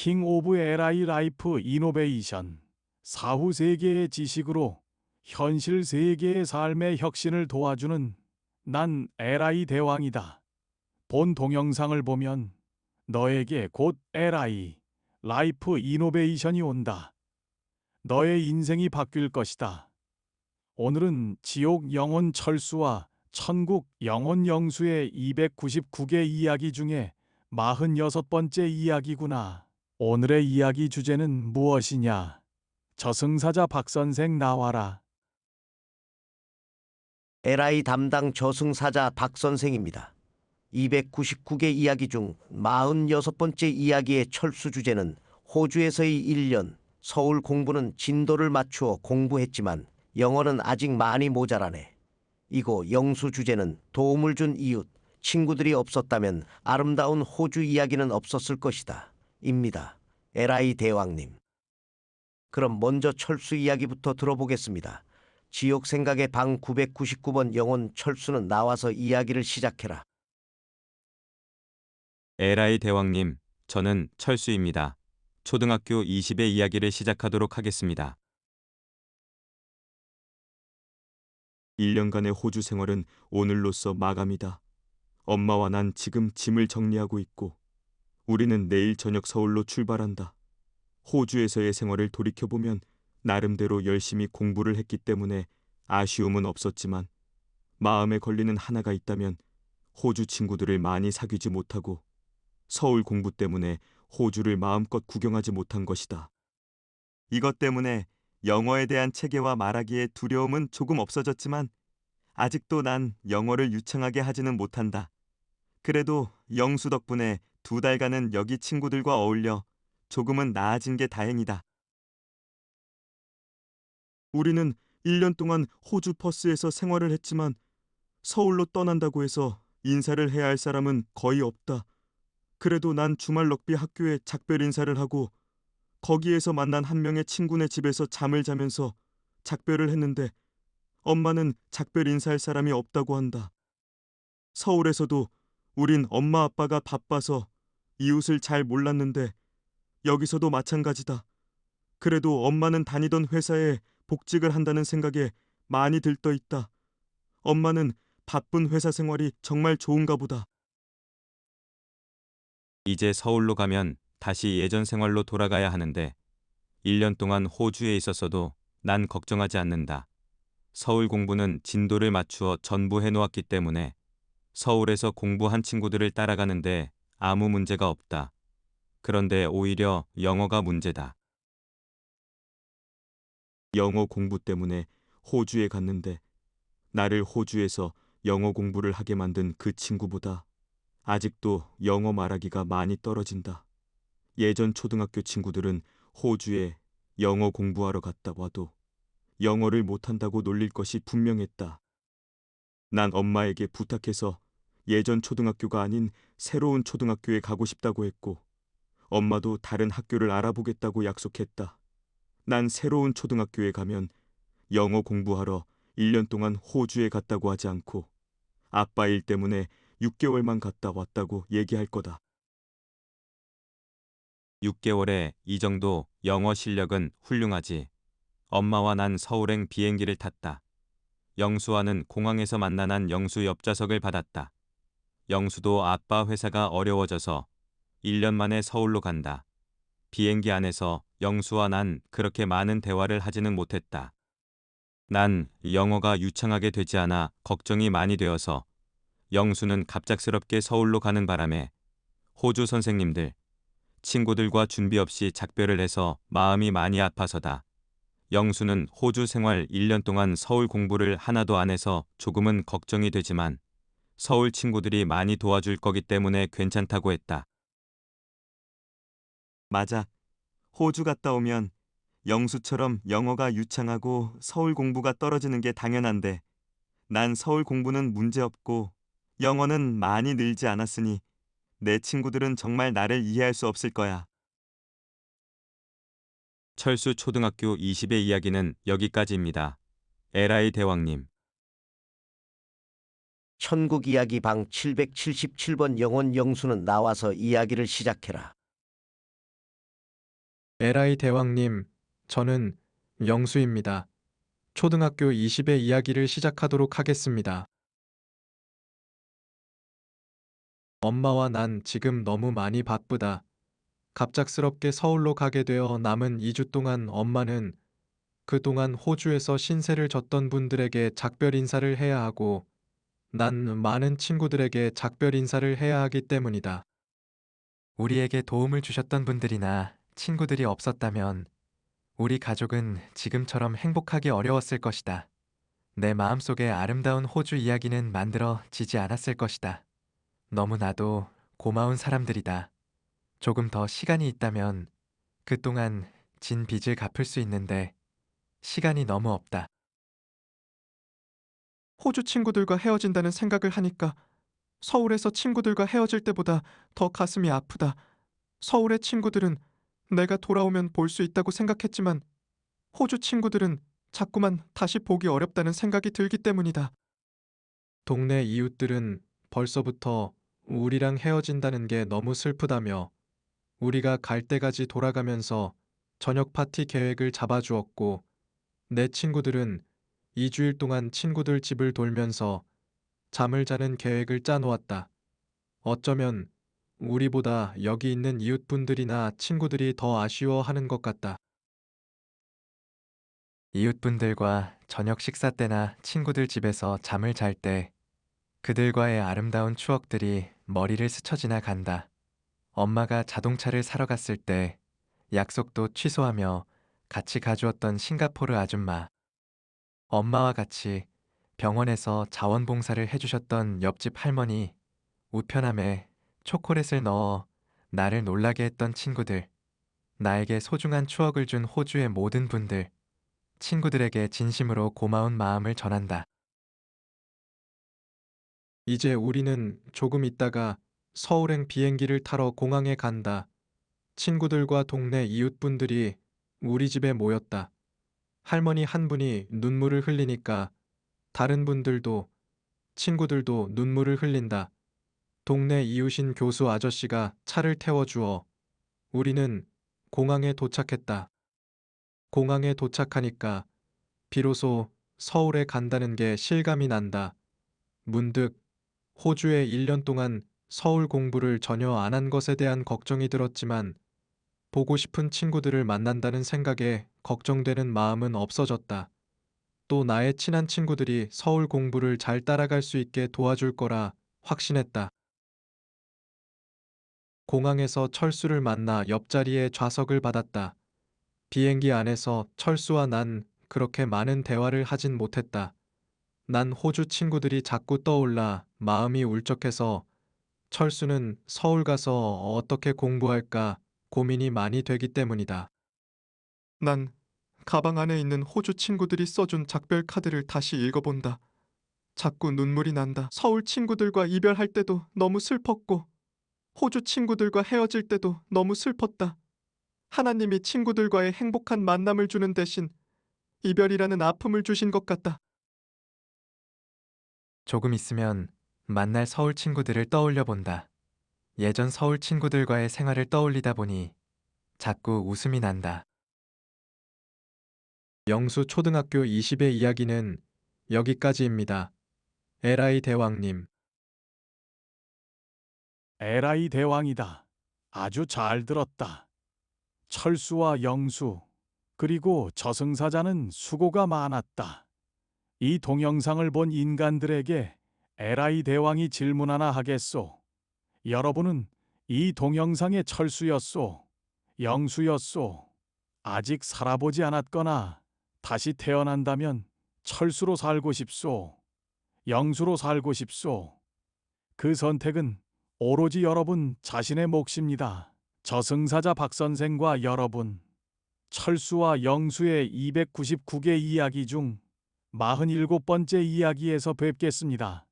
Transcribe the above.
킹 오브 LI 라이프 이노베이션, 사후 세계의 지식으로 현실 세계의 삶의 혁신을 도와주는 난 LI 대왕이다. 본 동영상을 보면 너에게 곧 LI 라이프 이노베이션이 온다. 너의 인생이 바뀔 것이다. 오늘은 지옥 영혼 철수와 천국 영혼 영수의 299개 이야기 중에 46번째 이야기구나. 오늘의 이야기 주제는 무엇이냐? 저승사자 박선생 나와라. LI 담당 저승사자 박 선생입니다. 299개 이야기 중 46번째 이야기의 철수 주제는 호주에서의 1년, 서울 공부는 진도를 맞추어 공부했지만 영어는 아직 많이 모자라네. 이고 영수 주제는 도움을 준 이웃, 친구들이 없었다면 아름다운 호주 이야기는 없었을 것이다. 입니다. LI 대왕님. 그럼 먼저 철수 이야기부터 들어보겠습니다. 지옥 생각의 방 999번 영혼 철수는 나와서 이야기를 시작해라. 에라이 대왕님, 저는 철수입니다. 초등학교 20의 이야기를 시작하도록 하겠습니다. 1년간의 호주 생활은 오늘로써 마감이다. 엄마와 난 지금 짐을 정리하고 있고 우리는 내일 저녁 서울로 출발한다. 호주에서의 생활을 돌이켜보면 나름대로 열심히 공부를 했기 때문에 아쉬움은 없었지만 마음에 걸리는 하나가 있다면 호주 친구들을 많이 사귀지 못하고 서울 공부 때문에 호주를 마음껏 구경하지 못한 것이다. 이것 때문에 영어에 대한 체계와 말하기에 두려움은 조금 없어졌지만 아직도 난 영어를 유창하게 하지는 못한다. 그래도 영수 덕분에 2달간은 여기 친구들과 어울려 조금은 나아진 게 다행이다. 우리는 1년 동안 호주 퍼스에서 생활을 했지만 서울로 떠난다고 해서 인사를 해야 할 사람은 거의 없다. 그래도 난 주말 럭비 학교에 작별 인사를 하고 거기에서 만난 한 명의 친구네 집에서 잠을 자면서 작별을 했는데 엄마는 작별 인사할 사람이 없다고 한다. 서울에서도 우린 엄마 아빠가 바빠서 이웃을 잘 몰랐는데 여기서도 마찬가지다. 그래도 엄마는 다니던 회사에 복직을 한다는 생각에 많이 들떠 있다. 엄마는 바쁜 회사 생활이 정말 좋은가 보다. 이제 서울로 가면 다시 예전 생활로 돌아가야 하는데 1년 동안 호주에 있었어도 난 걱정하지 않는다. 서울 공부는 진도를 맞추어 전부 해놓았기 때문에 서울에서 공부한 친구들을 따라가는데 아무 문제가 없다. 그런데 오히려 영어가 문제다. 영어 공부 때문에 호주에 갔는데 나를 호주에서 영어 공부를 하게 만든 그 친구보다 아직도 영어 말하기가 많이 떨어진다. 예전 초등학교 친구들은 호주에 영어 공부하러 갔다 와도 영어를 못한다고 놀릴 것이 분명했다. 난 엄마에게 부탁해서 예전 초등학교가 아닌 새로운 초등학교에 가고 싶다고 했고 엄마도 다른 학교를 알아보겠다고 약속했다. 난 새로운 초등학교에 가면 영어 공부하러 1년 동안 호주에 갔다고 하지 않고 아빠 일 때문에 6개월만 갔다 왔다고 얘기할 거다. 6개월에 이 정도 영어 실력은 훌륭하지. 엄마와 난 서울행 비행기를 탔다. 영수와는 공항에서 만나난 영수 옆좌석을 받았다. 영수도 아빠 회사가 어려워져서 1년 만에 서울로 간다. 비행기 안에서 영수와 난 그렇게 많은 대화를 하지는 못했다. 난 영어가 유창하게 되지 않아 걱정이 많이 되어서 영수는 갑작스럽게 서울로 가는 바람에 호주 선생님들, 친구들과 준비 없이 작별을 해서 마음이 많이 아파서다. 영수는 호주 생활 1년 동안 서울 공부를 하나도 안 해서 조금은 걱정이 되지만 서울 친구들이 많이 도와줄 거기 때문에 괜찮다고 했다. 맞아. 호주 갔다 오면 영수처럼 영어가 유창하고 서울 공부가 떨어지는 게 당연한데 난 서울 공부는 문제없고 영어는 많이 늘지 않았으니 내 친구들은 정말 나를 이해할 수 없을 거야. 철수 초등학교 20의 이야기는 여기까지입니다. 에라이 대왕님. 천국 이야기 방 777번 영혼 영수는 나와서 이야기를 시작해라. 에라이 대왕님, 저는 영수입니다. 초등학교 20의 이야기를 시작하도록 하겠습니다. 엄마와 난 지금 너무 많이 바쁘다. 갑작스럽게 서울로 가게 되어 남은 2주 동안 엄마는 그동안 호주에서 신세를 졌던 분들에게 작별 인사를 해야 하고 난 많은 친구들에게 작별 인사를 해야 하기 때문이다. 우리에게 도움을 주셨던 분들이나 친구들이 없었다면 우리 가족은 지금처럼 행복하기 어려웠을 것이다. 내 마음속에 아름다운 호주 이야기는 만들어지지 않았을 것이다. 너무나도 고마운 사람들이다. 조금 더 시간이 있다면 그동안 진 빚을 갚을 수 있는데 시간이 너무 없다. 호주 친구들과 헤어진다는 생각을 하니까 서울에서 친구들과 헤어질 때보다 더 가슴이 아프다. 서울의 친구들은 내가 돌아오면 볼 수 있다고 생각했지만 호주 친구들은 자꾸만 다시 보기 어렵다는 생각이 들기 때문이다. 동네 이웃들은 벌써부터 우리랑 헤어진다는 게 너무 슬프다며 우리가 갈 때까지 돌아가면서 저녁 파티 계획을 잡아주었고 내 친구들은 2주일 동안 친구들 집을 돌면서 잠을 자는 계획을 짜놓았다. 어쩌면 우리보다 여기 있는 이웃분들이나 친구들이 더 아쉬워하는 것 같다. 이웃분들과 저녁 식사 때나 친구들 집에서 잠을 잘 때 그들과의 아름다운 추억들이 머리를 스쳐 지나간다. 엄마가 자동차를 사러 갔을 때 약속도 취소하며 같이 가주었던 싱가포르 아줌마. 엄마와 같이 병원에서 자원봉사를 해주셨던 옆집 할머니. 우편함에 초콜릿을 넣어 나를 놀라게 했던 친구들. 나에게 소중한 추억을 준 호주의 모든 분들. 친구들에게 진심으로 고마운 마음을 전한다. 이제 우리는 조금 있다가 서울행 비행기를 타러 공항에 간다. 친구들과 동네 이웃분들이 우리 집에 모였다. 할머니 한 분이 눈물을 흘리니까 다른 분들도 친구들도 눈물을 흘린다. 동네 이웃인 교수 아저씨가 차를 태워주어 우리는 공항에 도착했다. 공항에 도착하니까 비로소 서울에 간다는 게 실감이 난다. 문득 호주에 1년 동안 서울 공부를 전혀 안 한 것에 대한 걱정이 들었지만 보고 싶은 친구들을 만난다는 생각에 걱정되는 마음은 없어졌다. 또 나의 친한 친구들이 서울 공부를 잘 따라갈 수 있게 도와줄 거라 확신했다. 공항에서 철수를 만나 옆자리에 좌석을 받았다. 비행기 안에서 철수와 난 그렇게 많은 대화를 하진 못했다. 난 호주 친구들이 자꾸 떠올라 마음이 울적해서 철수는 서울 가서 어떻게 공부할까 고민이 많이 되기 때문이다. 난 가방 안에 있는 호주 친구들이 써준 작별 카드를 다시 읽어본다. 자꾸 눈물이 난다. 서울 친구들과 이별할 때도 너무 슬펐고 호주 친구들과 헤어질 때도 너무 슬펐다. 하나님이 친구들과의 행복한 만남을 주는 대신 이별이라는 아픔을 주신 것 같다. 조금 있으면 만날 서울 친구들을 떠올려 본다. 예전 서울 친구들과의 생활을 떠올리다 보니 자꾸 웃음이 난다. 영수 초등학교 20의 이야기는 여기까지입니다. 에라이 대왕님. 에라이 대왕이다. 아주 잘 들었다. 철수와 영수, 그리고 저승사자는 수고가 많았다. 이 동영상을 본 인간들에게 에라이 대왕이 질문 하나 하겠소. 여러분은 이 동영상의 철수였소, 영수였소, 아직 살아보지 않았거나 다시 태어난다면 철수로 살고 싶소, 영수로 살고 싶소. 그 선택은 오로지 여러분 자신의 몫입니다. 저승사자 박선생과 여러분, 철수와 영수의 299개 이야기 중 47번째 이야기에서 뵙겠습니다.